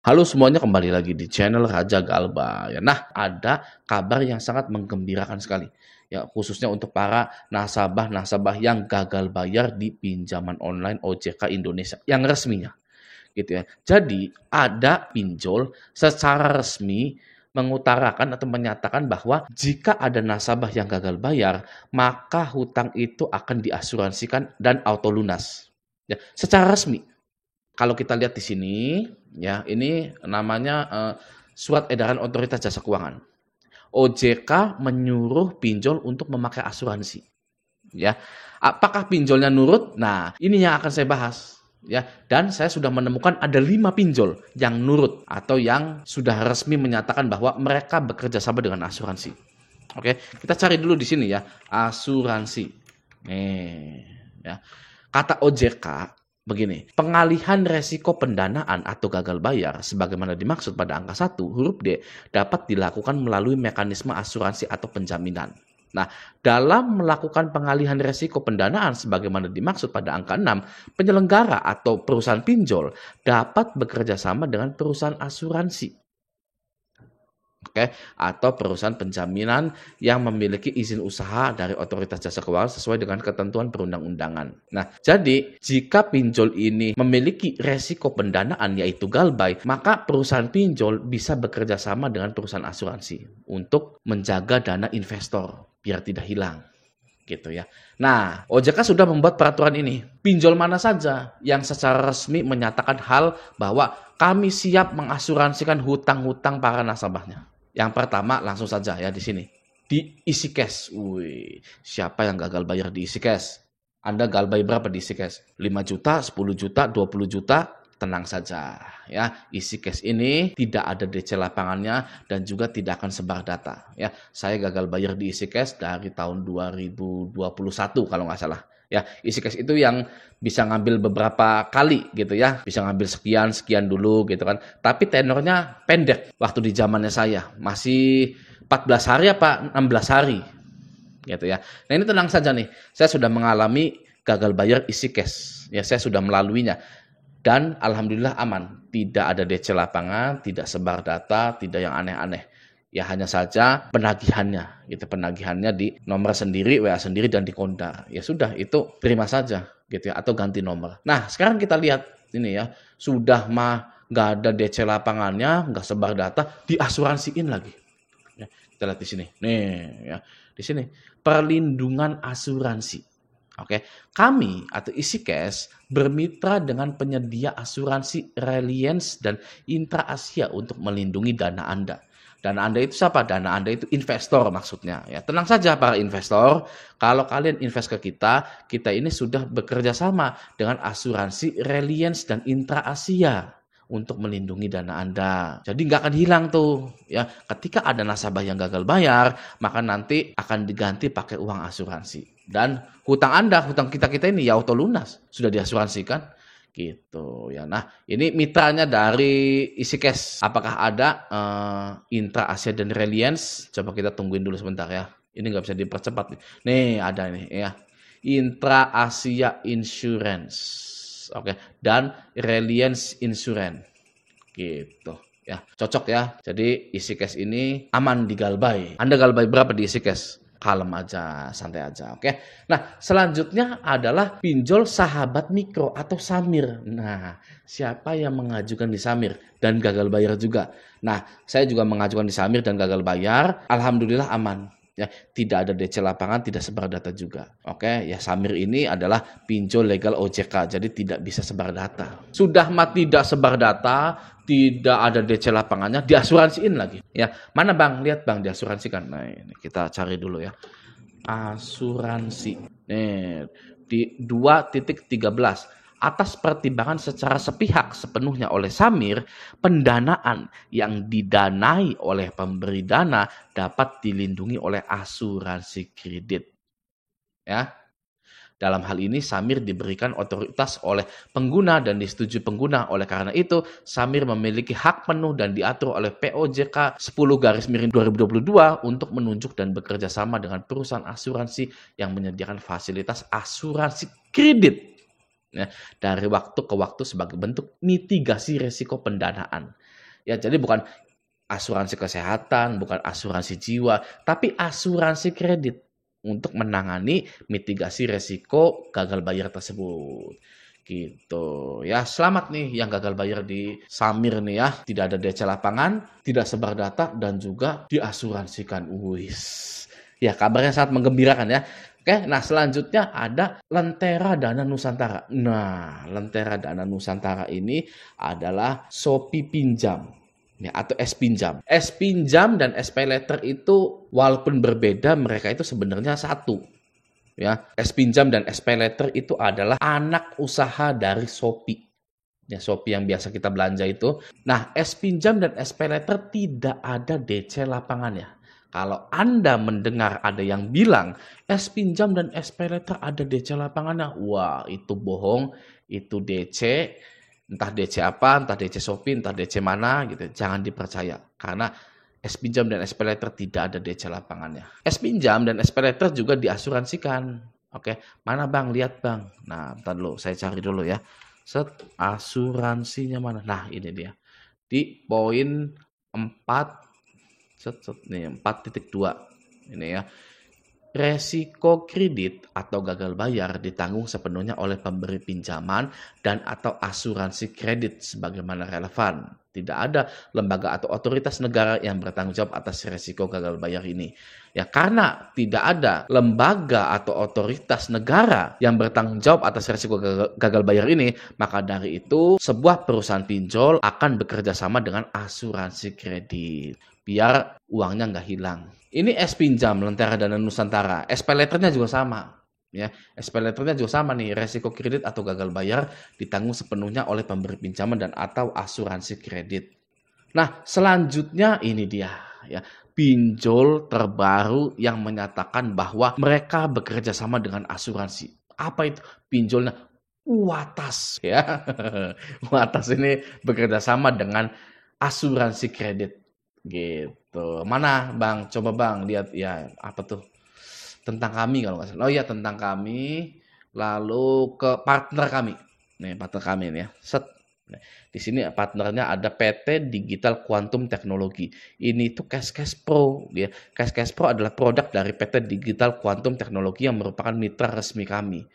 Halo semuanya, kembali lagi di channel Raja Galba. Ya, nah, ada kabar yang sangat menggembirakan sekali. Ya, khususnya untuk para nasabah-nasabah yang gagal bayar di pinjaman online OJK Indonesia yang resminya, gitu ya. Jadi, ada pinjol secara resmi mengutarakan atau menyatakan bahwa jika ada nasabah yang gagal bayar, maka hutang itu akan diasuransikan dan auto lunas. Ya, secara resmi. Kalau kita lihat di sini, ya ini namanya surat edaran Otoritas Jasa Keuangan. OJK menyuruh pinjol untuk memakai asuransi. Ya, apakah pinjolnya nurut? Nah, ini yang akan saya bahas. Ya, dan saya sudah menemukan ada 5 pinjol yang nurut atau yang sudah resmi menyatakan bahwa mereka bekerja sama dengan asuransi. Oke, kita cari dulu di sini ya, asuransi. Nih, ya. Kata OJK begini, pengalihan resiko pendanaan atau gagal bayar sebagaimana dimaksud pada angka 1 huruf D dapat dilakukan melalui mekanisme asuransi atau penjaminan. Nah, dalam melakukan pengalihan resiko pendanaan sebagaimana dimaksud pada angka 6, penyelenggara atau perusahaan pinjol dapat bekerja sama dengan perusahaan asuransi. Oke, atau perusahaan penjaminan yang memiliki izin usaha dari Otoritas Jasa Keuangan sesuai dengan ketentuan perundang-undangan. Nah, jadi jika pinjol ini memiliki resiko pendanaan yaitu galbay, maka perusahaan pinjol bisa bekerja sama dengan perusahaan asuransi untuk menjaga dana investor biar tidak hilang. Gitu ya. Nah, OJK sudah membuat peraturan ini. Pinjol mana saja yang secara resmi menyatakan hal bahwa kami siap mengasuransikan hutang-hutang para nasabahnya. Yang pertama langsung saja ya di sini. Di isi cash. Wih, siapa yang gagal bayar di isi cash? Anda gagal bayar berapa di isi cash? 5 juta, 10 juta, 20 juta? Tenang saja ya. Isi cash ini tidak ada DC lapangannya dan juga tidak akan sebar data ya. Saya gagal bayar di isi cash dari tahun 2021 kalau nggak salah. Ya, isi cash itu yang bisa ngambil beberapa kali gitu ya. Bisa ngambil sekian dulu gitu kan. Tapi tenornya pendek waktu di zamannya saya. Masih 14 hari apa 16 hari gitu ya. Nah, ini tenang saja nih. Saya sudah mengalami gagal bayar isi cash. Ya, saya sudah melaluinya. Dan alhamdulillah aman. Tidak ada DC lapangan, tidak sebar data, tidak yang aneh-aneh. Ya hanya saja penagihannya, gitu penagihannya di nomor sendiri, WA sendiri dan di konda. Ya sudah itu terima saja gitu ya atau ganti nomor. Nah, sekarang kita lihat ini ya, sudah mah nggak ada DC lapangannya, nggak sebar data, diasuransiin lagi. Ya, kita lihat di sini. Nih ya, di sini perlindungan asuransi. Oke, kami atau isi cash bermitra dengan penyedia asuransi Reliance dan Intra Asia untuk melindungi dana Anda. Dana Anda itu siapa? Dana Anda itu investor maksudnya. Ya, tenang saja para investor, kalau kalian invest ke kita ini sudah bekerja sama dengan asuransi Reliance dan Intra Asia untuk melindungi dana Anda. Jadi nggak akan hilang tuh. Ya, ketika ada nasabah yang gagal bayar, maka nanti akan diganti pakai uang asuransi. Dan hutang Anda, hutang kita ini ya auto lunas, sudah diasuransikan gitu ya. Nah, ini mitranya dari isi cash. Apakah ada Intra Asia dan Reliance? Coba kita tungguin dulu sebentar ya. Ini nggak bisa dipercepat nih. Nih ada nih ya. Intra Asia Insurance. Oke, dan Reliance Insurance. Gitu ya. Cocok ya. Jadi isi cash ini aman di galbay. Anda galbay berapa di isi cash? Kalem aja, santai aja, oke. Nah, selanjutnya adalah pinjol sahabat mikro atau Samir. Nah, siapa yang mengajukan di Samir dan gagal bayar juga? Nah, saya juga mengajukan di Samir dan gagal bayar. Alhamdulillah aman. Ya, tidak ada DC lapangan, tidak sebar data juga. Oke, ya Samir ini adalah pinjol legal OJK, jadi tidak bisa sebar data. Sudah mah tidak sebar data, tidak ada DC lapangannya, diasuransiin lagi. Ya, mana Bang? Lihat Bang, diasuransikan. Nah, ini kita cari dulu ya. Asuransi. Nih, di 2.13. Atas pertimbangan secara sepihak sepenuhnya oleh Samir, pendanaan yang didanai oleh pemberi dana dapat dilindungi oleh asuransi kredit. Ya. Dalam hal ini Samir diberikan otoritas oleh pengguna dan disetujui pengguna. Oleh karena itu, Samir memiliki hak penuh dan diatur oleh POJK 10/2022 untuk menunjuk dan bekerja sama dengan perusahaan asuransi yang menyediakan fasilitas asuransi kredit. ya, dari waktu ke waktu sebagai bentuk mitigasi resiko pendanaan. Ya, jadi bukan asuransi kesehatan, bukan asuransi jiwa, tapi asuransi kredit untuk menangani mitigasi resiko gagal bayar tersebut. Gitu. Ya, selamat nih yang gagal bayar di Samir nih ya. Tidak ada DC lapangan, tidak sebar data, dan juga diasuransikan. Wis. Ya, kabarnya sangat menggembirakan ya. Oke, nah selanjutnya ada Lentera Dana Nusantara. Nah, Lentera Dana Nusantara ini adalah Shopee Pinjam, ya, atau S-Pinjam. S-Pinjam dan SPayLater itu walaupun berbeda, mereka itu sebenarnya satu. Ya, S-Pinjam dan SPayLater itu adalah anak usaha dari Shopee. Ya, Shopee yang biasa kita belanja itu. Nah, S-Pinjam dan SPayLater tidak ada DC lapangannya. Kalau Anda mendengar ada yang bilang S-Pinjam dan SPayLater ada DC lapangannya, wah itu bohong, itu DC, entah DC apa, entah DC Shopee, entah DC mana gitu. Jangan dipercaya karena S-Pinjam dan SPayLater tidak ada DC lapangannya. S-Pinjam dan SPayLater juga diasuransikan. Oke, mana Bang? Lihat Bang. Nah, bentar dulu, saya cari dulu ya. Set, asuransinya mana? Nah, ini dia. Di poin 4, nih 4.2. Ini ya. Resiko kredit atau gagal bayar ditanggung sepenuhnya oleh pemberi pinjaman dan atau asuransi kredit sebagaimana relevan. Tidak ada lembaga atau otoritas negara yang bertanggung jawab atas resiko gagal bayar ini. Ya, karena tidak ada lembaga atau otoritas negara yang bertanggung jawab atas resiko gagal bayar ini, maka dari itu sebuah perusahaan pinjol akan bekerja sama dengan asuransi kredit biar uangnya nggak hilang. Ini S-Pinjam, Lentera Dana Nusantara. SPayLater-nya juga sama. Ya, SPayLater-nya juga sama nih, resiko kredit atau gagal bayar ditanggung sepenuhnya oleh pemberi pinjaman dan atau asuransi kredit. Nah, selanjutnya ini dia ya, pinjol terbaru yang menyatakan bahwa mereka bekerja sama dengan asuransi. Apa itu pinjolnya? Watas ya. Watas ini bekerja sama dengan asuransi kredit gitu. Mana Bang? Coba Bang lihat ya, apa tuh? Tentang kami kalau nggak salah. Oh iya, tentang kami. Lalu ke partner kami. Nih, partner kami nih ya. Set. Di sini partnernya ada PT Digital Quantum Technology. Ini tuh Cash Pro. Ya. Cash Pro adalah produk dari PT Digital Quantum Technology yang merupakan mitra resmi kami.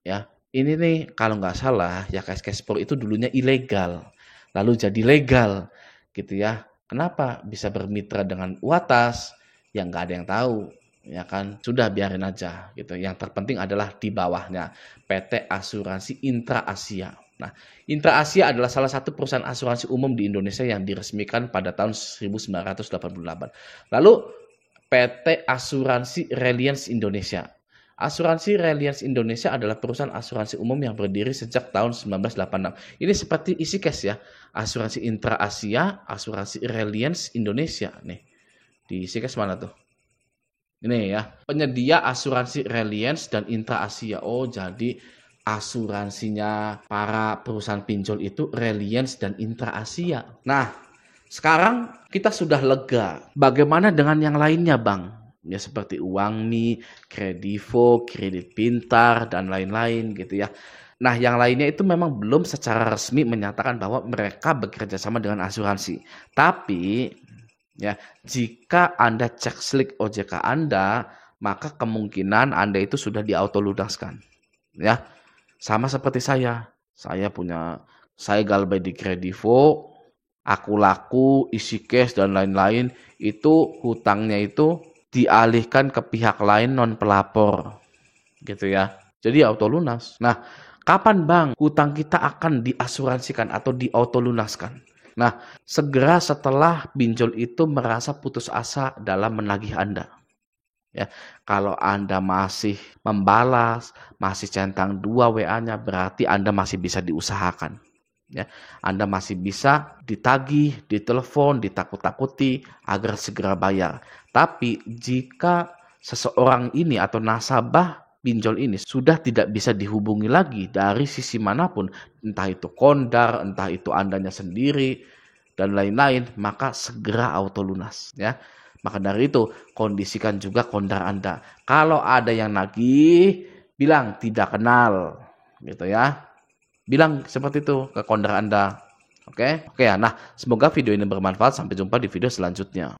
Ya, ini nih kalau nggak salah ya Cash Pro itu dulunya ilegal. Lalu jadi legal gitu ya. Kenapa bisa bermitra dengan Watas? Yang nggak ada yang tahu, ya kan? Sudah biarin aja gitu. Yang terpenting adalah di bawahnya PT Asuransi Intra Asia. Nah, Intra Asia adalah salah satu perusahaan asuransi umum di Indonesia yang diresmikan pada tahun 1988. Lalu PT Asuransi Reliance Indonesia. Asuransi Reliance Indonesia adalah perusahaan asuransi umum yang berdiri sejak tahun 1986. Ini seperti isi cash ya. Asuransi Intra Asia, Asuransi Reliance Indonesia. Nih, di isi cash mana tuh? Ini ya, penyedia asuransi Reliance dan Intra Asia. Oh, jadi asuransinya para perusahaan pinjol itu Reliance dan Intra Asia. Nah, sekarang kita sudah lega. Bagaimana dengan yang lainnya, Bang? Ya seperti Uangmi, Kredivo, Kredit Pintar, dan lain-lain gitu ya. Nah, yang lainnya itu memang belum secara resmi menyatakan bahwa mereka bekerja sama dengan asuransi. Tapi, ya jika Anda cek slip OJK Anda, maka kemungkinan Anda itu sudah diautolunaskan. Ya, sama seperti saya. Saya galbay di Kredivo, Aku Laku, isi cash, dan lain-lain. Itu hutangnya itu dialihkan ke pihak lain non pelapor gitu ya, jadi auto lunas. Nah, kapan Bang hutang kita akan diasuransikan atau diautolunaskan? Nah, segera setelah pinjol itu merasa putus asa dalam menagih Anda ya. Kalau Anda masih membalas, masih centang 2 WA-nya, berarti Anda masih bisa diusahakan ya. Anda masih bisa ditagih, ditelepon, ditakut-takuti agar segera bayar. Tapi jika seseorang ini atau nasabah pinjol ini sudah tidak bisa dihubungi lagi dari sisi manapun, entah itu kondar, entah itu Andanya sendiri, dan lain-lain, maka segera auto lunas ya. Maka dari itu, kondisikan juga kondar Anda. Kalau ada yang nagih, bilang tidak kenal gitu ya. Bilang seperti itu ke konter Anda. Oke? Oke ya. Nah, semoga video ini bermanfaat. Sampai jumpa di video selanjutnya.